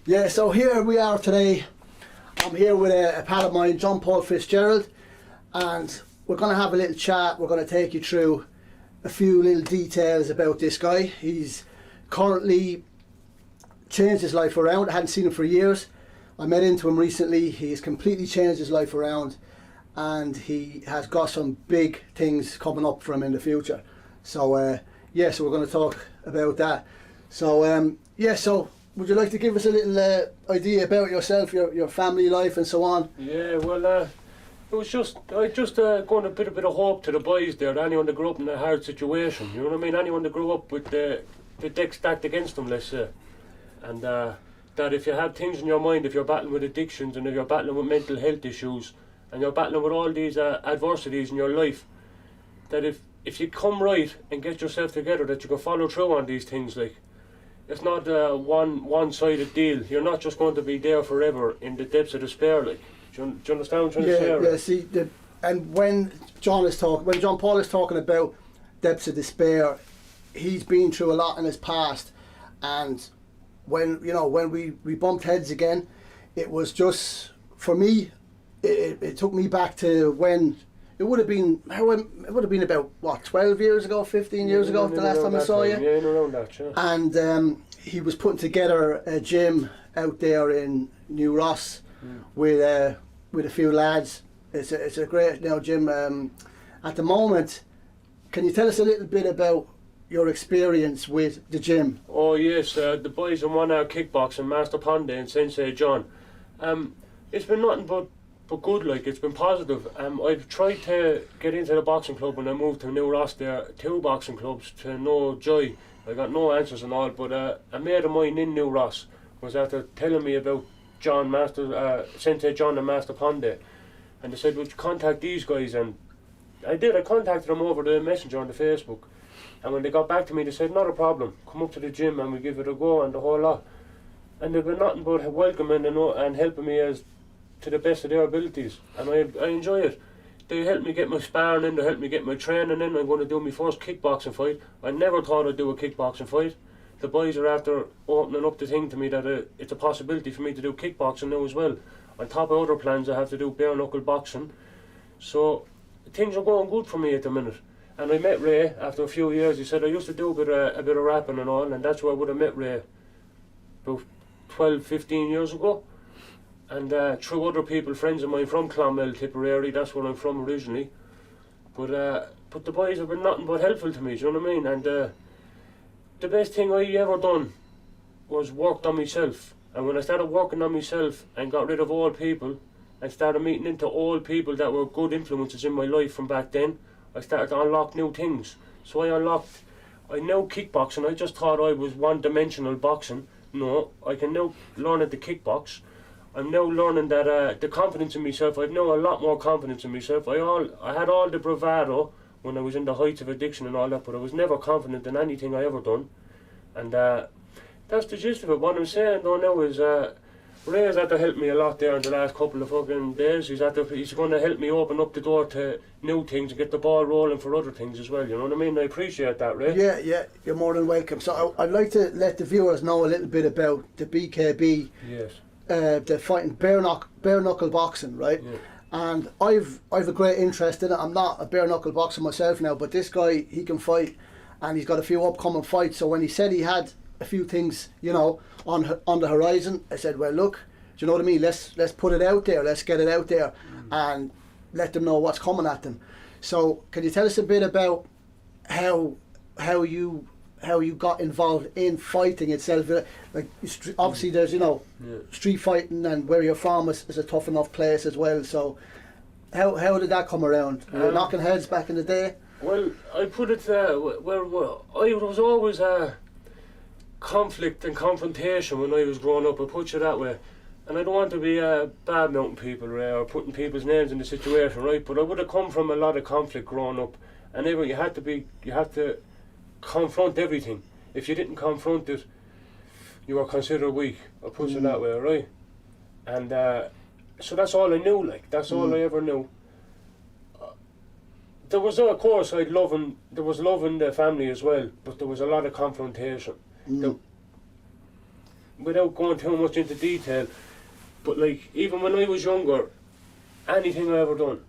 Yeah, so here we are today. I'm here with a pal of mine, John Pal Fitzgerald, and we're going to have a little chat. We're going to take you through a few little details about this guy. He's currently changed his life around. I hadn't seen him for years. I met into him recently. He's completely changed his life around, and he has got some big things coming up for him in the future. So yeah, so we're going to talk about that. So yeah, so would you like to give us a little idea about yourself, your family life and so on? Yeah, well, it was just, I just going a bit of hope to the boys there, anyone that grew up in a hard situation, you know what I mean? Anyone that grew up with the deck stacked against them, let's say. And that if you have things in your mind, if you're battling with addictions and if you're battling with mental health issues and you're battling with all these adversities in your life, that if you come right and get yourself together, that you can follow through on these things. Like, it's not a one-sided deal. You're not just going to be there forever in the depths of despair. Like, do you understand what I'm trying to say? Yeah. See, and when John Paul is talking about depths of despair, he's been through a lot in his past, and when we bumped heads again, it was just, for me, it took me back to when. It would have been about, what, 12 years ago, 15 years ago, the last time I saw you? Yeah, around that, yeah. And he was putting together a gym out there in New Ross with a few lads. It's a great gym. At the moment, can you tell us a little bit about your experience with the gym? Oh yes, the boys in 1 hour kickboxing, Master Ponde and Sensei John. It's been nothing but good, like, it's been positive. I've tried to get into the boxing club when I moved to New Ross there, 2 boxing clubs to no joy. I got no answers and all, but a mate of mine in New Ross was after telling me about Sensei John and Master Ponde, and they said, would you contact these guys? And I did. I contacted them over the messenger on the Facebook, and when they got back to me, they said, not a problem, come up to the gym and we give it a go and the whole lot. And they've been nothing but welcoming and helping me as to the best of their abilities, and I enjoy it. They helped me get my sparring in, they helped me get my training in. I'm going to do my first kickboxing fight. I never thought I'd do a kickboxing fight. The boys are after opening up the thing to me that it's a possibility for me to do kickboxing now as well. On top of other plans, I have to do bare knuckle boxing. So things are going good for me at the minute. And I met Ray after a few years. He said I used to do a bit of rapping and all, and that's where I would have met Ray about 12, 15 years ago. And through other people, friends of mine from Clonmel, Tipperary, that's where I'm from originally. But the boys have been nothing but helpful to me, do you know what I mean? And the best thing I ever done was worked on myself. And when I started working on myself and got rid of old people and started meeting into old people that were good influences in my life from back then, I started to unlock new things. So I know kickboxing. I just thought I was one-dimensional boxing. No, I can now learn how to kickbox. I'm now learning that the confidence in myself, I've now a lot more confidence in myself. I had all the bravado when I was in the heights of addiction and all that, but I was never confident in anything I ever done. And that's the gist of it. What I'm saying though now is Ray's had to help me a lot there in the last couple of fucking days. He's going to help me open up the door to new things and get the ball rolling for other things as well, you know what I mean? I appreciate that, Ray. Yeah, you're more than welcome. So I'd like to let the viewers know a little bit about the BKB. Yes. The fighting bare knuckle boxing, right? Yeah. And I've a great interest in it. I'm not a bare knuckle boxer myself now, but this guy, he can fight, and he's got a few upcoming fights. So when he said he had a few things, on the horizon, I said, well, look, do you know what I mean? Let's put it out there. Let's get it out there and let them know what's coming at them. So can you tell us a bit about how you got involved in fighting itself? Like, obviously there's street fighting, and where you're from is a tough enough place as well. So how did that come around? Were you knocking heads back in the day? Well, I put it where I was always conflict and confrontation when I was growing up. I put you that way, and I don't want to be bad mouthing people or putting people's names in the situation, right? But I would have come from a lot of conflict growing up, and you have to confront everything. If you didn't confront it, you were considered weak. I put it that way, right? And so that's all I knew. Like, that's all I ever knew. There was, of course, there was love in the family as well, but there was a lot of confrontation. without going too much into detail, but like, even when I was younger, anything I ever done,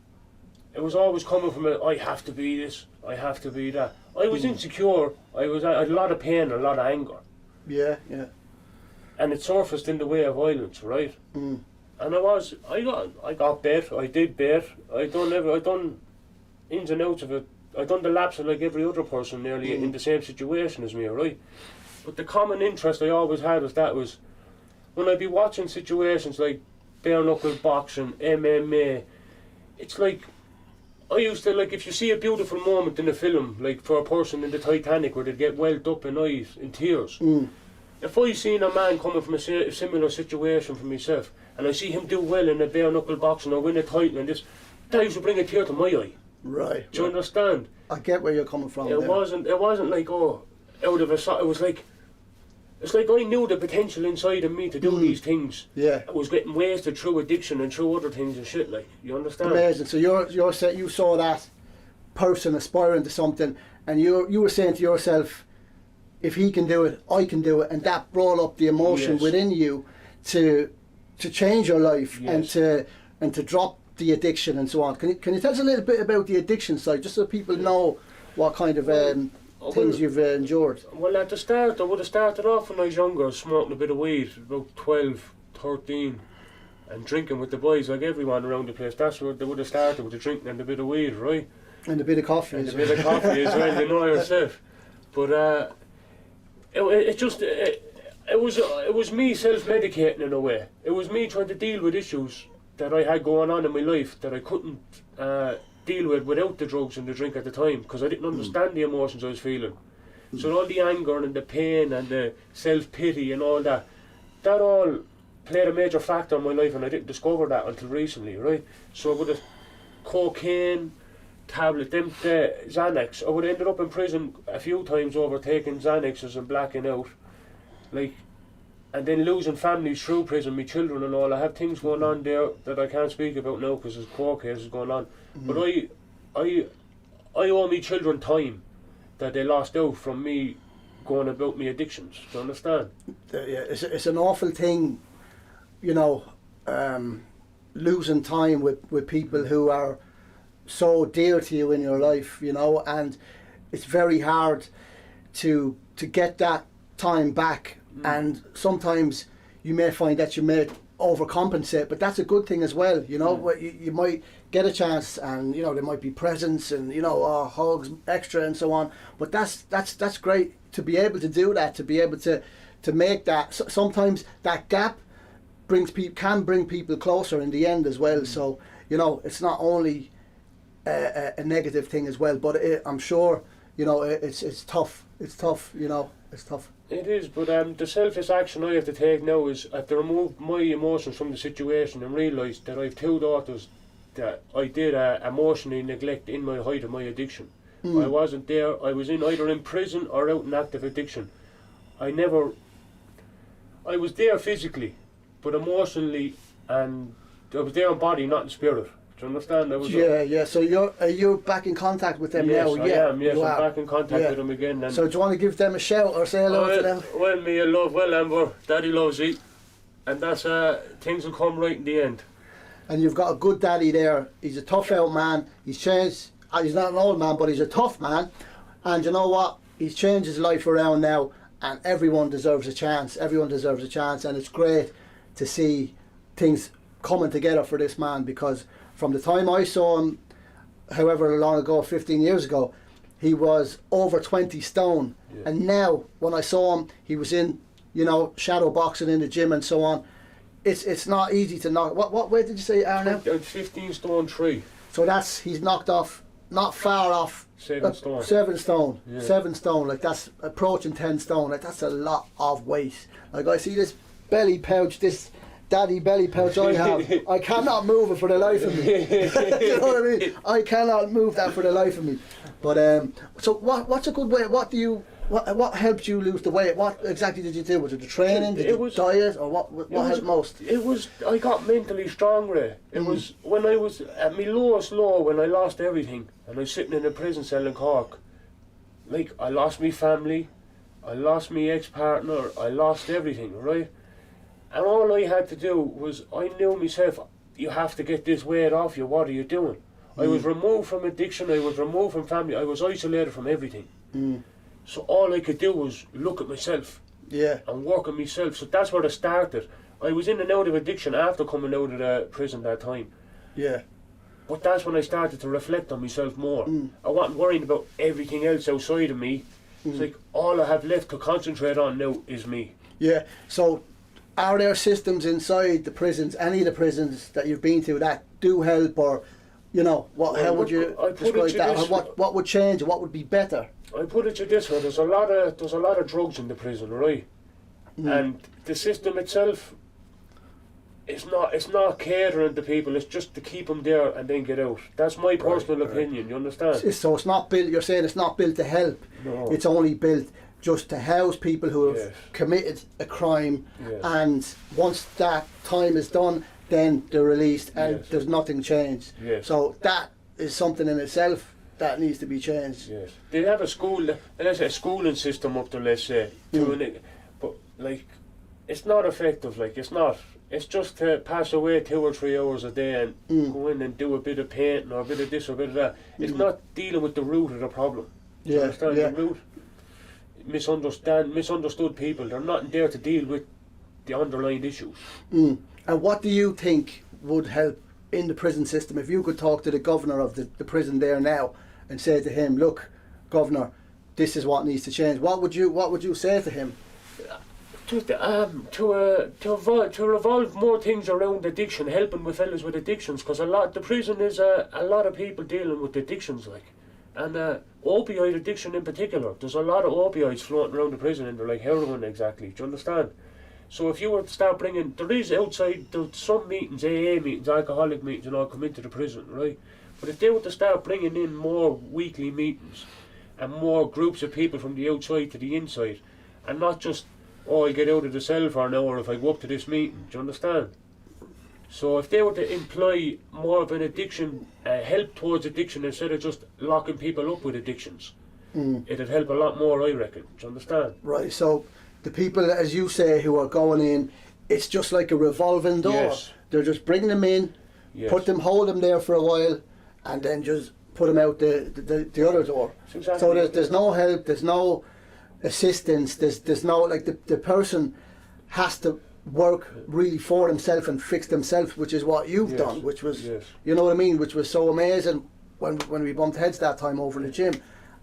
it was always coming from I have to be this, I have to be that. I was insecure, I had a lot of pain, a lot of anger. Yeah, yeah. And it surfaced in the way of violence, right? Mm. And I got bet, I did bet, I done ins and outs of it. I done the laps of like every other person nearly in the same situation as me, right? But the common interest I always had was when I'd be watching situations like bare knuckle boxing, MMA, it's like, I used to, like, if you see a beautiful moment in a film, like for a person in the Titanic where they'd get welled up in eyes, in tears, if I seen a man coming from a similar situation for myself, and I see him do well in a bare knuckle boxing or win a title and this, that used to bring a tear to my eye. Right. Do you understand? I get where you're coming from. It wasn't like, oh, out of a it was like, it's like I knew the potential inside of me to do these things. Yeah. I was getting wasted through addiction and through other things and shit, like, you understand? Amazing. So you saw that person aspiring to something, and you were saying to yourself, if he can do it, I can do it, and that brought up the emotion within you to change your life and to drop the addiction and so on. Can you tell us a little bit about the addiction side, just so people know what kind of things you've endured? Well, at the start, I would have started off when I was younger, smoking a bit of weed, about 12, 13, and drinking with the boys like everyone around the place. That's what they would have started, with the drinking and a bit of weed, right? And a bit of coffee. And a bit of coffee as well, you know yourself. But it was me self-medicating in a way. It was me trying to deal with issues that I had going on in my life that I couldn't deal with without the drugs and the drink at the time, because I didn't understand the emotions I was feeling. So all the anger and the pain and the self-pity and all that all played a major factor in my life, and I didn't discover that until recently, right? So I would have cocaine, tablet, the Xanax. I would have ended up in prison a few times over taking Xanaxes and blacking out, like, and then losing families through prison, my children and all. I have things going on there that I can't speak about now because there's court cases going on. But I owe my children time that they lost out from me going about my addictions. Do you understand? Yeah, it's an awful thing, you know, losing time with people who are so dear to you in your life, you know, and it's very hard to get that time back. And sometimes you may find that you may overcompensate, but that's a good thing as well, you know. You might get a chance, and you know there might be presents and, you know, hugs extra and so on, but that's great to be able to do that, to be able to make that. Sometimes that gap can bring people closer in the end as well. So, you know, it's not only a negative thing as well, but I'm sure, you know, it's tough, you know, it's tough. It is, but the selfish action I have to take now is I have to remove my emotions from the situation and realise that I have two daughters that I did emotionally neglect in my height of my addiction. I wasn't there. I was either in prison or out in active addiction. I was there physically, but emotionally, and I was there in body, not in spirit. Do you understand? Yeah. So you're back in contact with them now? Yes, I am. Yes, I'm back in contact with them again. And so do you want to give them a shout or say hello to them? Well, me, I love, Amber. Daddy loves you. And that's, things will come right in the end. And you've got a good daddy there. He's a tough out man. He's changed. He's not an old man, but he's a tough man. And you know what? He's changed his life around now, and everyone deserves a chance. Everyone deserves a chance, and it's great to see things coming together for this man, because from the time I saw him, however long ago, 15 years ago, he was over 20 stone. Yeah. And now, when I saw him, he was in, you know, shadow boxing in the gym and so on. It's not easy to knock. What weight did you say you are now? 15 stone 3. So he's knocked off, not far off. 7 stone. 7 stone. Yeah. 7 stone. Like, that's approaching 10 stone. Like, that's a lot of weight. Like, I see this belly pouch, this daddy belly pouch I have. I cannot move it for the life of me. You know what I mean? I cannot move that for the life of me. But so what's a good way? What helped you lose the weight? What exactly did you do? Was it the training? Did you diet, or what helped most? I got mentally stronger. It was when I was at my lowest low, when I lost everything, and I was sitting in a prison cell in Cork. Like, I lost my family, I lost my ex-partner, I lost everything, right? And all I had to do was, I knew myself, you have to get this weight off you, what are you doing? I was removed from addiction, I was removed from family, I was isolated from everything. So all I could do was look at myself and work on myself. So that's where it started. I was in and out of addiction after coming out of the prison that time. Yeah. But that's when I started to reflect on myself more. I wasn't worrying about everything else outside of me. It's like all I have left to concentrate on now is me. Yeah. So are there systems inside the prisons, any of the prisons that you've been to, that do help, or how would you describe that? What would change? What would be better? I put it to this way: there's a lot of drugs in the prison, right? And the system itself, it's not catering to people. It's just to keep them there and then get out. That's my personal opinion. You understand? So it's not built. You're saying it's not built to help. No. It's only built just to house people who have committed a crime, and once that time is done, then they're released, and there's nothing changed. So that is something in itself that needs to be changed. Yes, they have a schooling system up there, let's say, but like, it's not effective. Like, it's not. It's just to pass away 2 or 3 hours a day and go in and do a bit of painting or a bit of this or a bit of that. It's not dealing with the root of the problem. You understand? The root. Misunderstood people. They're not there to deal with the underlying issues. And what do you think would help in the prison system? If you could talk to the governor of the prison there now and say to him, "Look, Governor, this is what needs to change," what would you say to him? To revolve more things around addiction, helping with fellas with addictions, because the prison is a lot of people dealing with addictions, like, and opioid addiction in particular. There's a lot of opioids floating around the prison, and they're like heroin exactly. Do you understand? So if you were to start bringing, there's some meetings, AA meetings, alcoholic meetings, and all come into the prison, right? But if they were to start bringing in more weekly meetings and more groups of people from the outside to the inside, and not just, I get out of the cell for an hour if I go up to this meeting. Do you understand? So if they were to employ more of an addiction, help towards addiction, instead of just locking people up with addictions, it'd help a lot more, I reckon. Do you understand? Right, so the people, as you say, who are going in, it's just like a revolving door. Yes. They're just bringing them in, hold them there for a while, and then just put them out the other door. Exactly. So there's no help, there's no assistance, there's no, like, the person has to work really for themselves and fix themselves, which is what you've done, which was, you know what I mean, which was so amazing when we bumped heads that time over in the gym,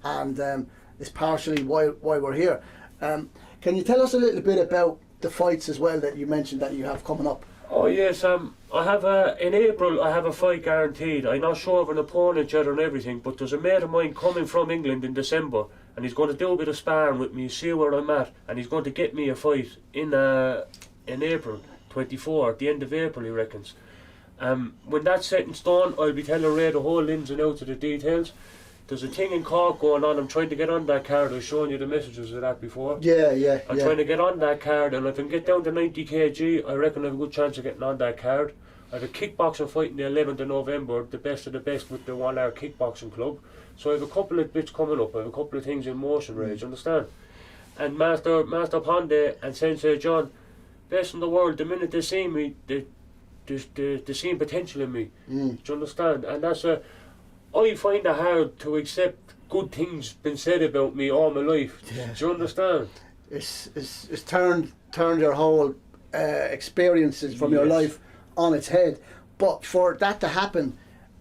and it's partially why we're here. Can you tell us a little bit about the fights as well that you mentioned that you have coming up? Oh yes, I have in April I have a fight guaranteed. I'm not sure of an opponent yet and everything, but there's a mate of mine coming from England in December, and he's going to do a bit of sparring with me, see where I'm at, and he's going to get me a fight in April 24, at the end of April, he reckons. When that's set in stone, I'll be telling Ray the whole ins and outs of the details. There's a thing in Cork going on. I'm trying to get on that card. I've shown you the messages of that before. I'm trying to get on that card, and if I can get down to 90 kg, I reckon I have a good chance of getting on that card. I have a kickboxing fight on the 11th of November, the best of the best with the 1 Hour Kickboxing Club. So I have a couple of bits coming up. I have a couple of things in motion, Ray, do you understand? And Master Ponde and Sensei John, best in the world, the minute they see me, they see potential in me. Do you understand? And that's I find it hard to accept good things been said about me all my life. Do you understand? It's turned your whole experiences from your life on its head. But for that to happen,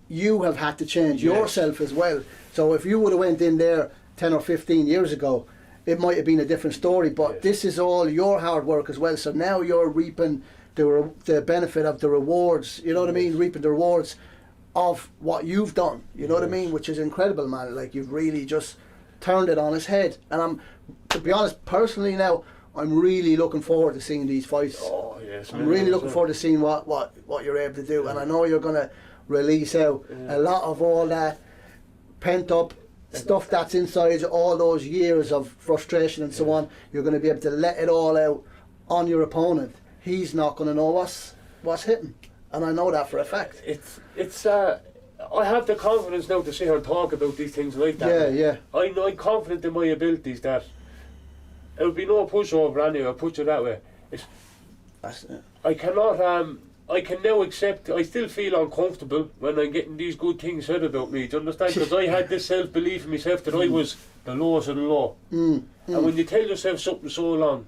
you have had to change yourself as well. So if you would have went in there 10 or 15 years ago, it might have been a different story. But this is all your hard work as well. So now you're reaping the benefit of the rewards. You know what I mean? Reaping the rewards of what you've done, you know what I mean, which is incredible, man. Like, you've really just turned it on its head. And I'm, to be honest, personally now, I'm really looking forward to seeing these fights. Oh yes, I'm really looking forward to seeing what you're able to do, and I know you're going to release out a lot of all that pent up stuff that's inside all those years of frustration and so on. You're going to be able to let it all out on your opponent. He's not going to know what's hitting. And I know that for a fact. It's I have the confidence now to sit here and talk about these things like that. I'm confident in my abilities that it would be no pushover anyway, I'll put it that way. I cannot. I can now accept. I still feel uncomfortable when I'm getting these good things said about me. Do you understand? Because I had this self-belief in myself that I was the lowest of the low. And when you tell yourself something so long,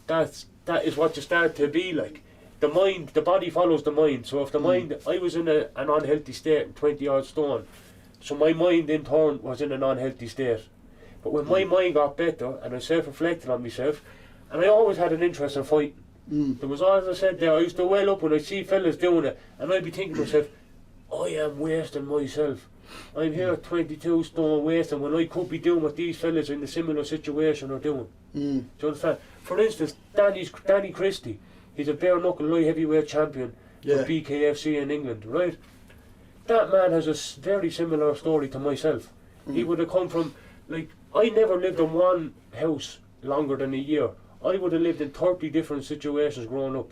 that is what you start to be like. The mind, the body follows the mind. So if the mind, I was in an unhealthy state, 20 odd stone. So my mind in turn was in an unhealthy state. But when my mind got better and I self-reflected on myself, and I always had an interest in fighting. There was always, as I said there, I used to well up when I see fellas doing it, and I'd be thinking to myself, I am wasting myself. I'm here at 22 stone wasting when I could be doing what these fellas in a similar situation are doing. Do you understand? For instance, Danny Christie, he's a bare knuckle light heavyweight champion for BKFC in England, right? That man has a very similar story to myself. He would have come from, like, I never lived in one house longer than a year. I would have lived in 30 different situations growing up.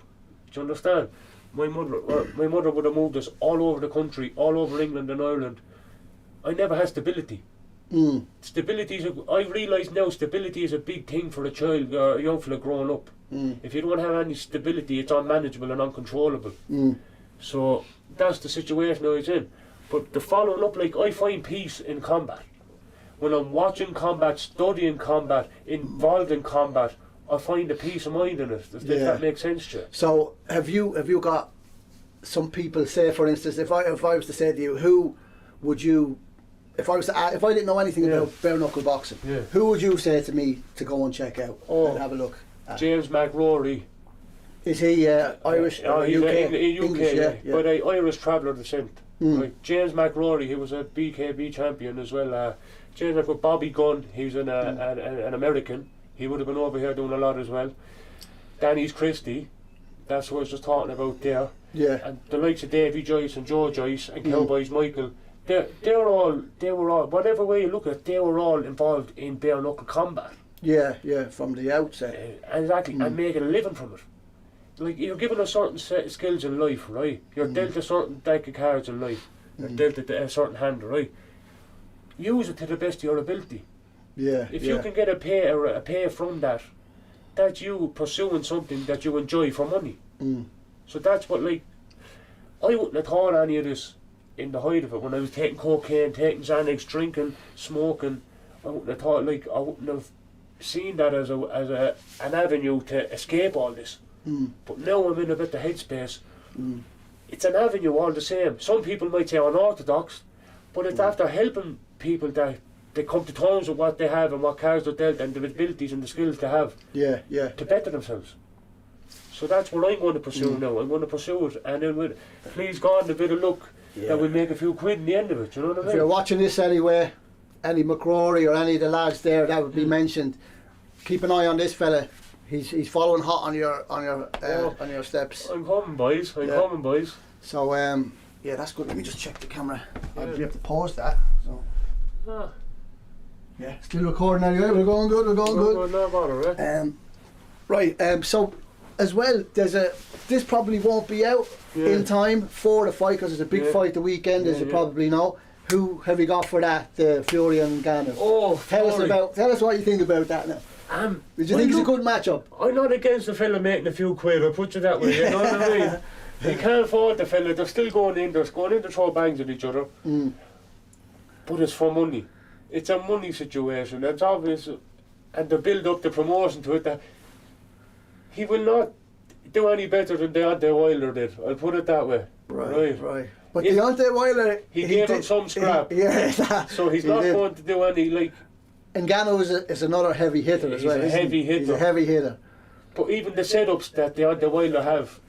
Do you understand? My mother would have moved us all over the country, all over England and Ireland. I never had stability. Stability I realise now stability is a big thing for a child or a young fella growing up. If you don't have any stability, it's unmanageable and uncontrollable. So that's the situation I was in. But the following up, like, I find peace in combat. When I'm watching combat, studying combat, involved in combat, I find a peace of mind in it. If that makes sense to you. So have you got some people, say for instance, if I was to say to you, who would you, if I didn't know anything about bare knuckle boxing, who would you say to me to go and check out and have a look at? James McRory. Is he Irish? He's UK? English, yeah. But Irish traveller descent. Right. James McRory, he was a BKB champion as well. James McRory, Bobby Gunn, he was an American. He would have been over here doing a lot as well. Danny's Christie, that's what I was just talking about there. Yeah. And the likes of Davy Joyce and Joe Joyce and Cowboys Michael, they were all, whatever way you look at it, they were all involved in bare knuckle combat. Yeah, from the outset. Exactly, and making a living from it. Like, you're given a certain set of skills in life, right? You're dealt a certain deck of cards in life. You're dealt a certain hand, right? Use it to the best of your ability. Yeah. If you can get a pay from that, that's you pursuing something that you enjoy for money. So that's what, like, I wouldn't have thought any of this in the height of it when I was taking cocaine, taking Xanax, drinking, smoking. I wouldn't have thought, like, I wouldn't have seen that as an avenue to escape all this. But now I'm in a bit of headspace. It's an avenue all the same. Some people might say unorthodox, but it's after helping people that they come to terms with what they have and what cards they're dealt and the abilities and the skills they have to better themselves. So that's what I'm going to pursue now. I'm going to pursue it, and then with, please God, a bit of luck that we'll make a few quid in the end of it. You know what I mean? If you're watching this anyway, any McRory or any of the lads there that would be mentioned, keep an eye on this fella. He's following hot on your steps. I'm coming, boys. Coming, boys. So yeah, that's good. Let me just check the camera. You have to pause that. So. Yeah, still recording anyway. We're going good. No bother, right. So, as well, this probably won't be out in time for the fight because it's a big fight the weekend, as you probably know. Who have you got for that? The Fury and Ngannou. Oh, tell us what you think about that now. Did you think it's a good matchup? I'm not against the fella making a few quid. I'll put you that way. You know what I mean? You can't fault the fella. They're still going in. They're going in to throw bangs at each other. But it's for money. It's a money situation. That's obvious, and to build up the promotion to it, that he will not do any better than Deontay Wilder did. I'll put it that way. Right. But Deontay Wilder, he gave him some scrap. So he's not going to do any, like. Ngannou is another heavy hitter as well. He's a heavy hitter. But even the setups that Deontay Wilder have,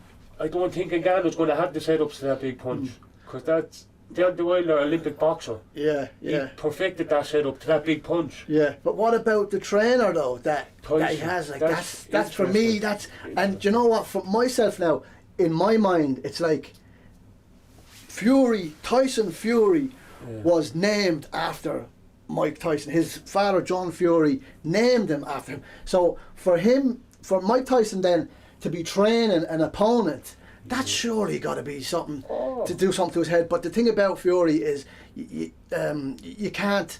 I don't think Ngannou's going to have the setups to that big punch, because that's. Deontay Wilder, Olympic boxer. Yeah. He perfected that setup to that big punch. Yeah, but what about the trainer though? That he has, like, that's for me. And do you know what? For myself now, in my mind, it's like Tyson Fury was named after Mike Tyson. His father, John Fury, named him after him. So for Mike Tyson then to be training an opponent, that's surely got to be something to do something to his head. But the thing about Fury is you can't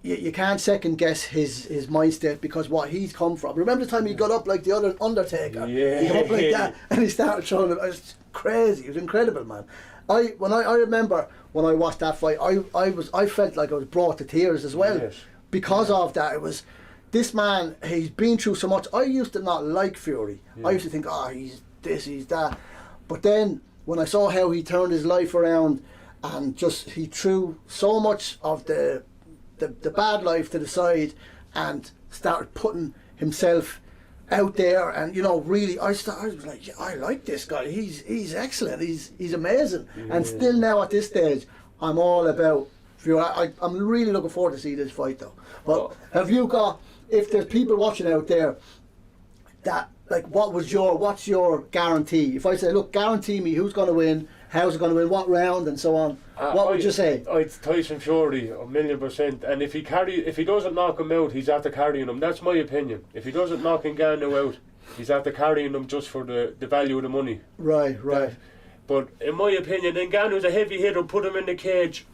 you can't second guess his mind state because what he's come from. Remember the time he got up like the other Undertaker? Yeah. He got up like that and he started throwing it. It was crazy. It was incredible, man. I remember when I watched that fight, I felt like I was brought to tears as well. Yes. Because of that. It was, this man, he's been through so much. I used to not like Fury. I used to think, he's this, he's that. But then when I saw how he turned his life around and just he threw so much of the bad life to the side and started putting himself out there, and really I was like, yeah, I like this guy. He's excellent. He's amazing. Yeah. And still now at this stage, I'm all about Fury. I'm really looking forward to see this fight though. But have you got? If there's people watching out there that like, what's your guarantee? If I say, look, guarantee me who's going to win, how's it going to win, what round, and so on, what would you say? It's Tyson Fury, 1,000,000%. And if he doesn't knock him out, he's after carrying him. That's my opinion. If he doesn't knock Ngannou out, he's after carrying him just for the value of the money. Right. But in my opinion, Ngannou's a heavy hitter. Put him in the cage,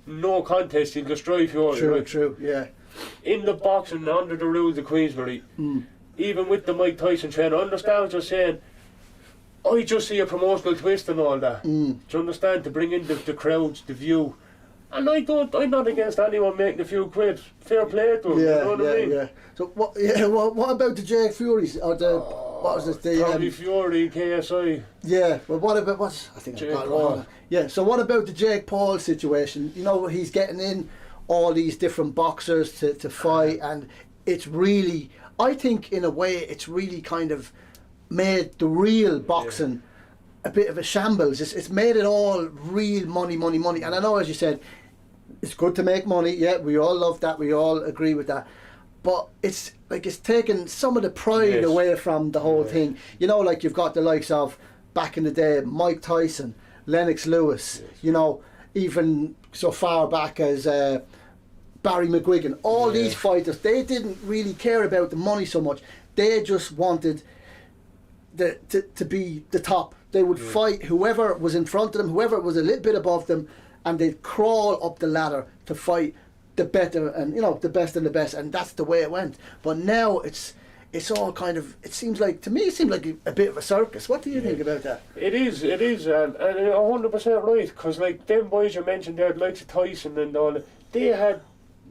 no contest, he'll destroy Fury. True, yeah. In the boxing, under the rules of Queensbury, even with the Mike Tyson trainer, I understand what you're saying. I just see a promotional twist and all that. Do you understand? To bring in the crowds, the view. And I'm not against anyone making a few quid. Fair play to them, you know what I mean? Yeah. So what about the Jake Furies or the what was it? The probably Fury, KSI. Yeah, but what about I think Jake I got it Paul. wrong. Yeah. So what about the Jake Paul situation? He's getting in all these different boxers to fight, and it's really, I think in a way it's really kind of made the real boxing a bit of a shambles. It's made it all real money. And I know, as you said, it's good to make money. Yeah, we all love that. We all agree with that. But it's taken some of the pride away from the whole thing. Like you've got the likes of, back in the day, Mike Tyson, Lennox Lewis, even so far back as Barry McGuigan. All these fighters, they didn't really care about the money so much. They just wanted to be the top. They would fight whoever was in front of them, whoever was a little bit above them, and they'd crawl up the ladder to fight the better and the best and the best, and that's the way it went. But now it's all kind of, it seems like a bit of a circus. What do you think about that? It is, and 100% right, because like them boys you mentioned there, like Tyson and all, they had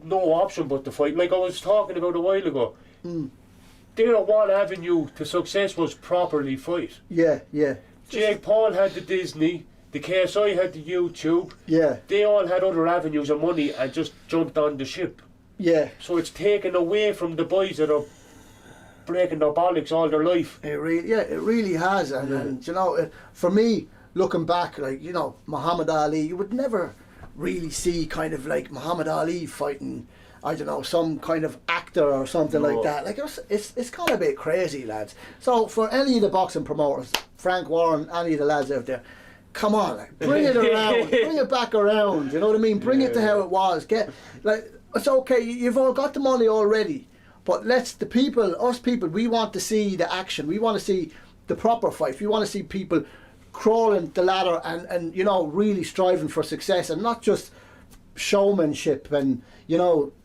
no option but to fight. Like I was talking about a while ago, their one avenue to success was properly fight. Yeah. Jake Paul had the Disney, the KSI had the YouTube. Yeah. They all had other avenues of money and just jumped on the ship. Yeah. So it's taken away from the boys that are breaking their bollocks all their life. It really has. And for me, looking back, like, Muhammad Ali, you would never really see kind of like Muhammad Ali fighting, I don't know, some kind of actor or something like that. Like it's kind of a bit crazy, lads. So for any of the boxing promoters, Frank Warren, any of the lads out there, come on, like, bring it around, bring it back around. You know what I mean? Bring it to how it was. It's okay. You've all got the money already, but us people, we want to see the action. We want to see the proper fight. We want to see people crawling the ladder and really striving for success, and not just showmanship and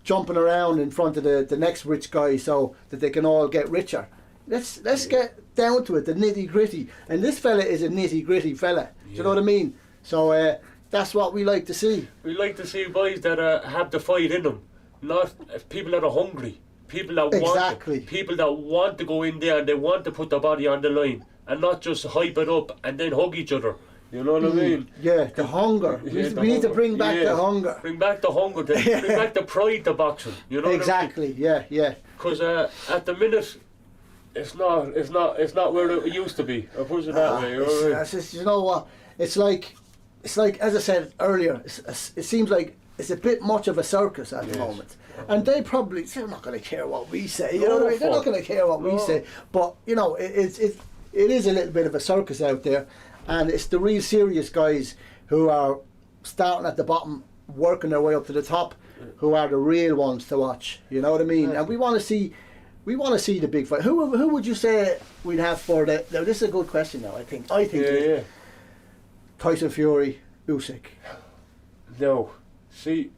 jumping around in front of the next rich guy so that they can all get richer. Let's get down to it, the nitty gritty. And this fella is a nitty gritty fella. Do you know what I mean? So that's what we like to see. We like to see boys that have the fight in them, not people that are hungry, people that want to go in there and they want to put their body on the line and not just hype it up and then hug each other. You know what I mean? Yeah, the hunger. We need to bring back the hunger. Bring back the hunger. Bring back the pride to boxing. You know exactly. What I mean? Yeah. Because at the minute, it's not where it used to be. I'll put it that way. You know what? It's like as I said earlier. It seems like it's a bit much of a circus at the moment, and they're not going to care what we say. You know what I mean? They're not going to care what we say. But it is a little bit of a circus out there. And it's the real serious guys who are starting at the bottom, working their way up to the top, who are the real ones to watch. You know what I mean? And we want to see the big fight. Who would you say we'd have for the? Now this is a good question. Now I think Tyson Fury, Usyk. No, see,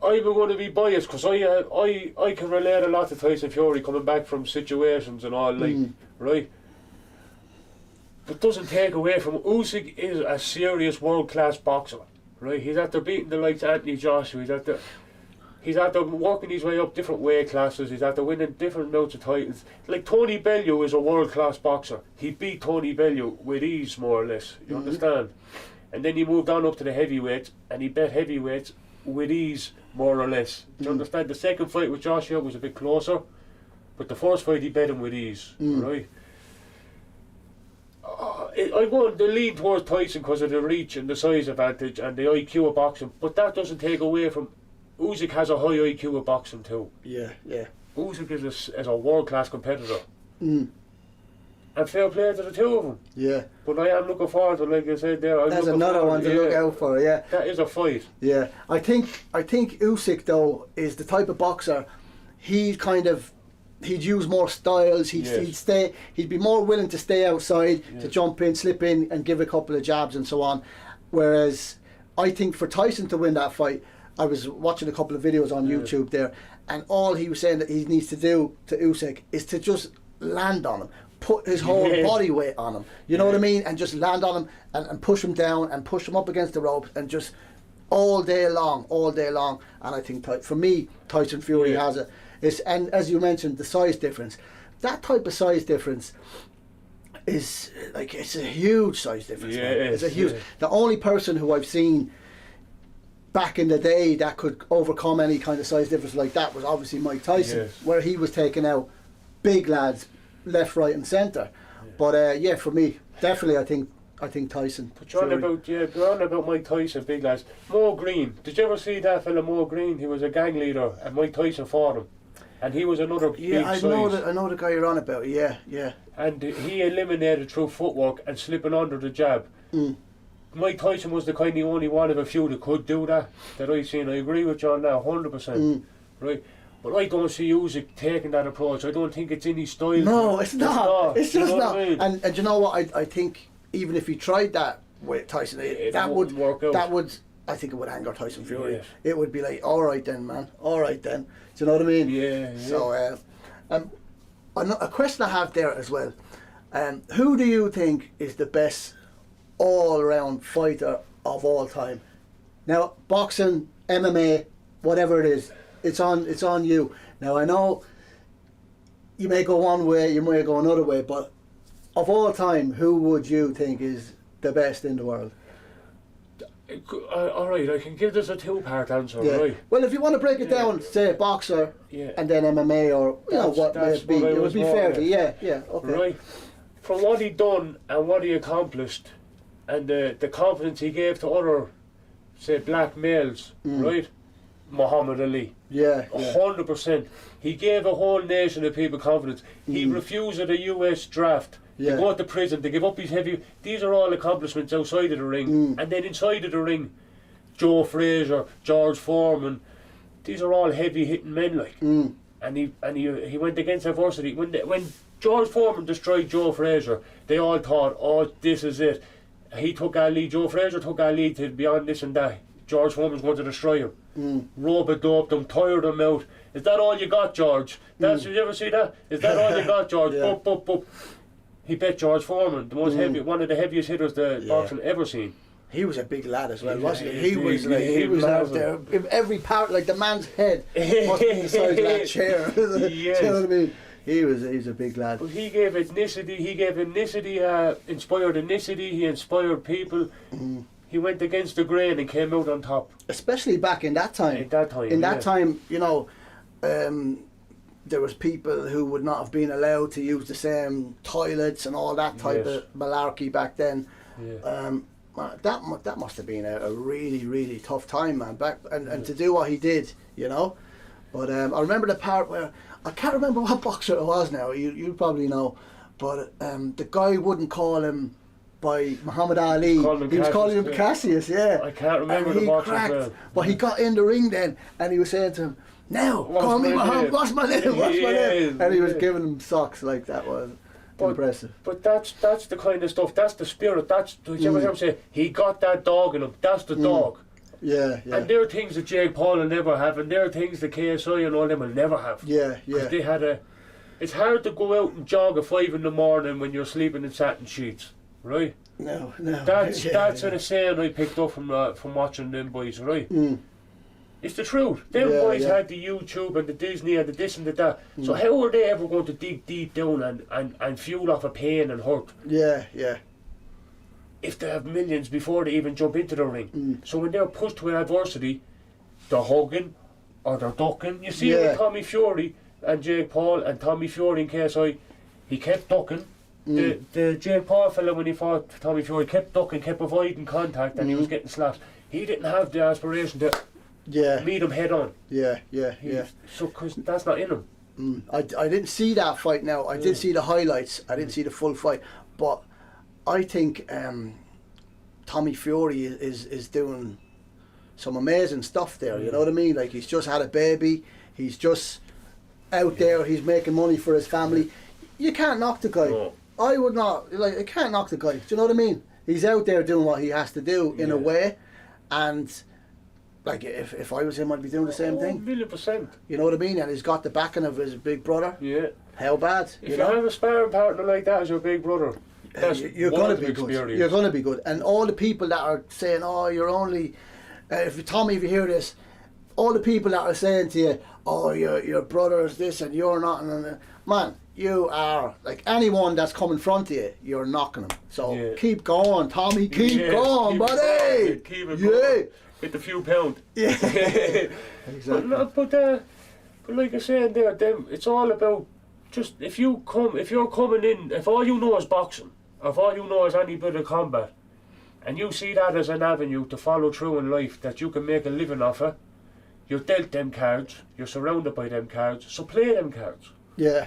I'm going to be biased because I can relate a lot to Tyson Fury coming back from situations and all, like, right? But doesn't take away from Usyk is a serious world-class boxer, right? He's after beating the likes of Anthony Joshua, he's after working his way up different weight classes, he's after winning different amounts of titles. Like Tony Bellew is a world-class boxer. He beat Tony Bellew with ease, more or less, you understand? And then he moved on up to the heavyweights, and he bet heavyweights with ease, more or less. Do you understand? The second fight with Joshua was a bit closer, but the first fight he bet him with ease, right? I'm going to lean towards Tyson because of the reach and the size advantage and the IQ of boxing, but that doesn't take away from Usyk has a high IQ of boxing too. Yeah, yeah. Usyk is a world-class competitor. And fair play to the two of them. Yeah. But I am looking forward to, like I said there, that's another one to look out for, yeah. That is a fight. Yeah. I think Usyk though is the type of boxer, he'd use more styles, he'd be more willing to stay outside, to jump in, slip in and give a couple of jabs and so on. Whereas I think for Tyson to win that fight, I was watching a couple of videos on YouTube there, and all he was saying that he needs to do to Usyk is to just land on him, put his whole body weight on him, you know what I mean, and just land on him and push him down and push him up against the ropes and just all day long. And I think for me Tyson Fury has it. And as you mentioned, the size difference, that type of size difference is like, it's a huge size difference. It's a huge. The only person who I've seen back in the day that could overcome any kind of size difference like that was obviously Mike Tyson, where he was taking out big lads left, right and centre. But for me, definitely I think Tyson. But you're on about Mike Tyson, big lads. Mo Green, did you ever see that fella Mo Green? He was a gang leader and Mike Tyson fought him. And he was another big size. I know the guy you're on about, yeah. And he eliminated through footwork and slipping under the jab. Mike Tyson was the only one of a few that could do that I've seen. I agree with John now, 100%. Right? But I don't see Usyk taking that approach. I don't think it's in his style. No, it's not. It's just not. I mean? And you know what? I think even if he tried that with Tyson, that would work out. I think it would anger Tyson Fury. Yes. It would be like, all right then, man. All right then. Do you know what I mean? Yeah. So, a question I have there as well. Who do you think is the best all-round fighter of all time? Now, boxing, MMA, whatever it is, it's on you. Now, I know you may go one way, you may go another way, but of all time, who would you think is the best in the world? Alright, I can give this a two-part answer, right? Well, if you want to break it down, say boxer and then MMA or what may it be, it would be fair to okay. Right. From what he done and what he accomplished and the confidence he gave to other, say, black males, right? Muhammad Ali. 100%. He gave a whole nation of people confidence. He refused a US draft. To go to prison, to give up his heavy. These are all accomplishments outside of the ring, and then inside of the ring, Joe Frazier, George Foreman. These are all heavy-hitting men, like. And he went against adversity. When George Foreman destroyed Joe Frazier, they all thought, "Oh, this is it." He took Ali. Joe Frazier took Ali to beyond this and that. George Foreman's going to destroy him. Robo-doped him, tired him out. Is that all you got, George? Did you ever see that? Is that all you got, George? Boop, boop, boop. He bet George Foreman, the most heavy, one of the heaviest hitters the boxing ever seen. He was a big lad as well, wasn't he? He was out there. Every part, like the man's head must be the size of that chair. Do you know what I mean? He's a big lad. But he gave ethnicity. Inspired ethnicity. He inspired people. He went against the grain and came out on top. Especially back in that time. In that time, you know. There was people who would not have been allowed to use the same toilets and all that type of malarkey back then. That must have been a really, really tough time, man. And to do what he did, you know. But I remember the part where I can't remember what boxer it was now. You probably know, but the guy wouldn't call him by Muhammad Ali. He was calling him Cassius. Yeah. I can't remember the boxer. Well. But he got in the ring then, and he was saying to him, "Now, call me Muhammad. What's my name? What's my name?" And he was giving him socks like that. Was impressive. But that's the kind of stuff. That's the spirit. That's. Did you ever hear him say he got that dog in him? That's the dog. Yeah, yeah. And there are things that Jake Paul will never have, and there are things that KSI and all them will never have. Yeah, yeah. They had a. It's hard to go out and jog at 5 in the morning when you're sleeping in satin sheets, right? No. That's a saying I picked up from watching them boys, right? Mm. It's the truth. Them boys had the YouTube and the Disney and the this and the that. So how are they ever going to dig deep down and fuel off of pain and hurt? Yeah, yeah. If they have millions before they even jump into the ring. So when they're pushed to adversity, they're hugging or they're ducking. You see with Tommy Fury and Jake Paul and Tommy Fury in KSI, he kept ducking. The Jake Paul fella, when he fought Tommy Fury, kept ducking, kept avoiding contact, and he was getting slapped. He didn't have the aspiration to meet him head on. Yeah. So, because that's not in him. I didn't see that fight now. I did see the highlights. I didn't see the full fight. But I think Tommy Fury is doing some amazing stuff there. You know what I mean? Like, he's just had a baby. He's just out there. He's making money for his family. You can't knock the guy. No. I would not. Like, I can't knock the guy. Do you know what I mean? He's out there doing what he has to do in a way. And, like, if I was him, I'd be doing the same thing. 1,000,000%. You know what I mean? And he's got the backing of his big brother. Yeah. How bad? If you have a sparring partner like that as your big brother, that's you're going to be experience. good. You're going to be good. And all the people that are saying, "Oh, you're only," if you hear this, all the people that are saying to you, "Oh, your brother is this and you're not," and man, you are like anyone that's come in front of you, you're knocking them. So keep going, Tommy. Keep going, buddy. Keep it going. Get the few pound. Yeah. Exactly. But like I said there, it's all about just if you're coming in, if all you know is boxing, or if all you know is any bit of combat, and you see that as an avenue to follow through in life that you can make a living off it, you're dealt them cards, you're surrounded by them cards, so play them cards. Yeah.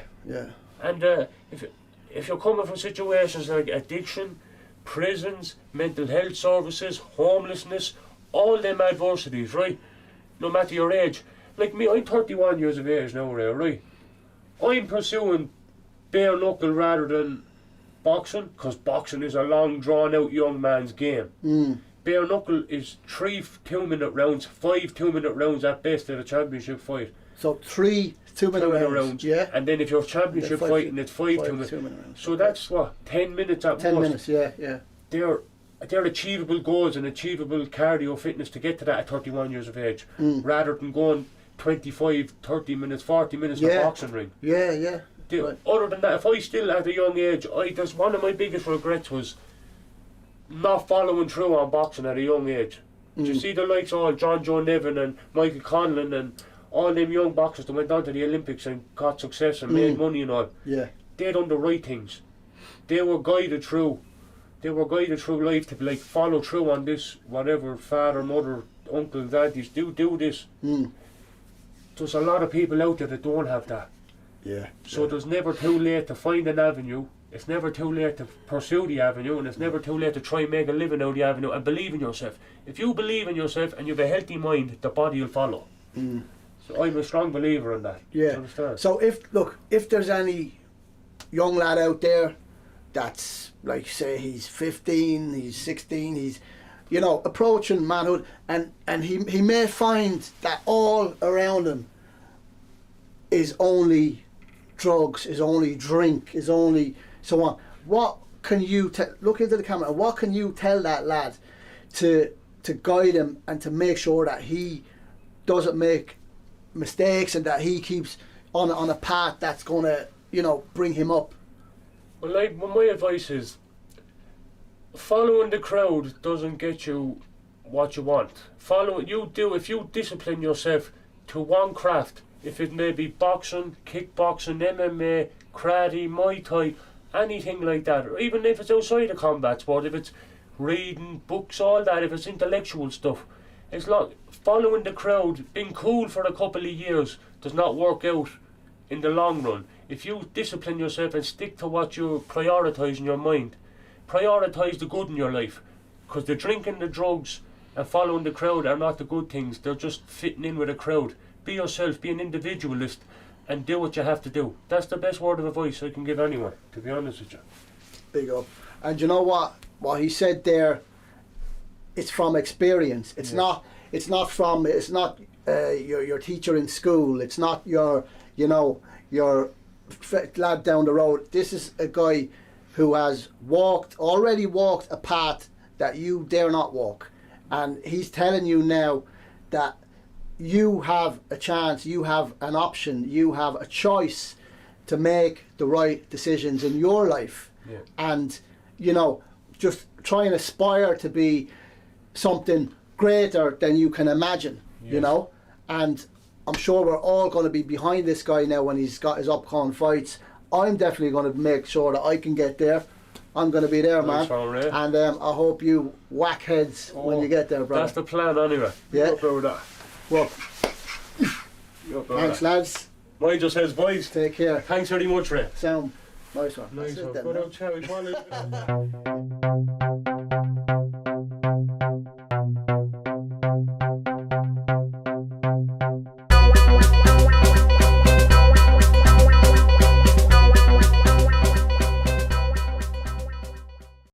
And if you're coming from situations like addiction, prisons, mental health services, homelessness, all them adversities, right? No matter your age. Like me, I'm 31 years of age now, right? I'm pursuing bare knuckle rather than boxing, because boxing is a long drawn out young man's game. Bare knuckle is 3 2-minute rounds, 5 2-minute rounds at best at a championship fight. So 3 2-minute rounds. Yeah. And then if you're championship fighting, it's 5 2-minute rounds. So that's what, 10 minutes at 10 most. 10 minutes, yeah. They're achievable goals and achievable cardio fitness to get to that at 31 years of age, rather than going 25, 30 minutes, 40 minutes in a boxing ring. Yeah. Right. Other than that, if I still at a young age, that's one of my biggest regrets was not following through on boxing at a young age. You see the likes of John Joe Nevin and Michael Conlon and all them young boxers that went on to the Olympics and got success and made money and all. Yeah. They done the right things. They were guided through life to like follow through on this, whatever father, mother, uncles, aunties do this. There's a lot of people out there that don't have that. Yeah. So there's never too late to find an avenue. It's never too late to pursue the avenue, and it's never too late to try and make a living out of the avenue and believe in yourself. If you believe in yourself and you have a healthy mind, the body will follow. So I'm a strong believer in that. Yeah. Understand? So if there's any young lad out there that's like, say he's 15, he's 16, he's approaching manhood, and he may find that all around him is only drugs, is only drink, is only so on. What can you look into the camera? What can you tell that lad to guide him and to make sure that he doesn't make mistakes and that he keeps on a path that's going to bring him up? Well, my advice is following the crowd doesn't get you what you want. If you discipline yourself to one craft, if it may be boxing, kickboxing, MMA, karate, Muay Thai, anything like that, or even if it's outside of combat sport, if it's reading, books, all that, if it's intellectual stuff, it's like following the crowd, being cool for a couple of years does not work out in the long run. If you discipline yourself and stick to what you prioritise in your mind, prioritise the good in your life, because the drinking, the drugs and following the crowd are not the good things. They're just fitting in with a crowd. Be yourself, be an individualist, and do what you have to do. That's the best word of advice I can give anyone, to be honest with you. Big up. And you know what he said there, it's from experience. It's not it's not your teacher in school. It's not your lad down the road. This is a guy who has already walked a path that you dare not walk, and he's telling you now that you have a chance, you have an option, you have a choice to make the right decisions in your life. Yeah. And just try and aspire to be something greater than you can imagine. Yes. And I'm sure we're all going to be behind this guy now when he's got his upcoming fights. I'm definitely going to make sure that I can get there. I'm going to be there, man. And I hope you whack heads when you get there, brother. That's the plan anyway. Yeah. Go with that. Well, thanks, lads. Mind just says, boys. Take care. Thanks very much, Ray. Sound. Nice one. Nice That's it one. then, Good man. old chat.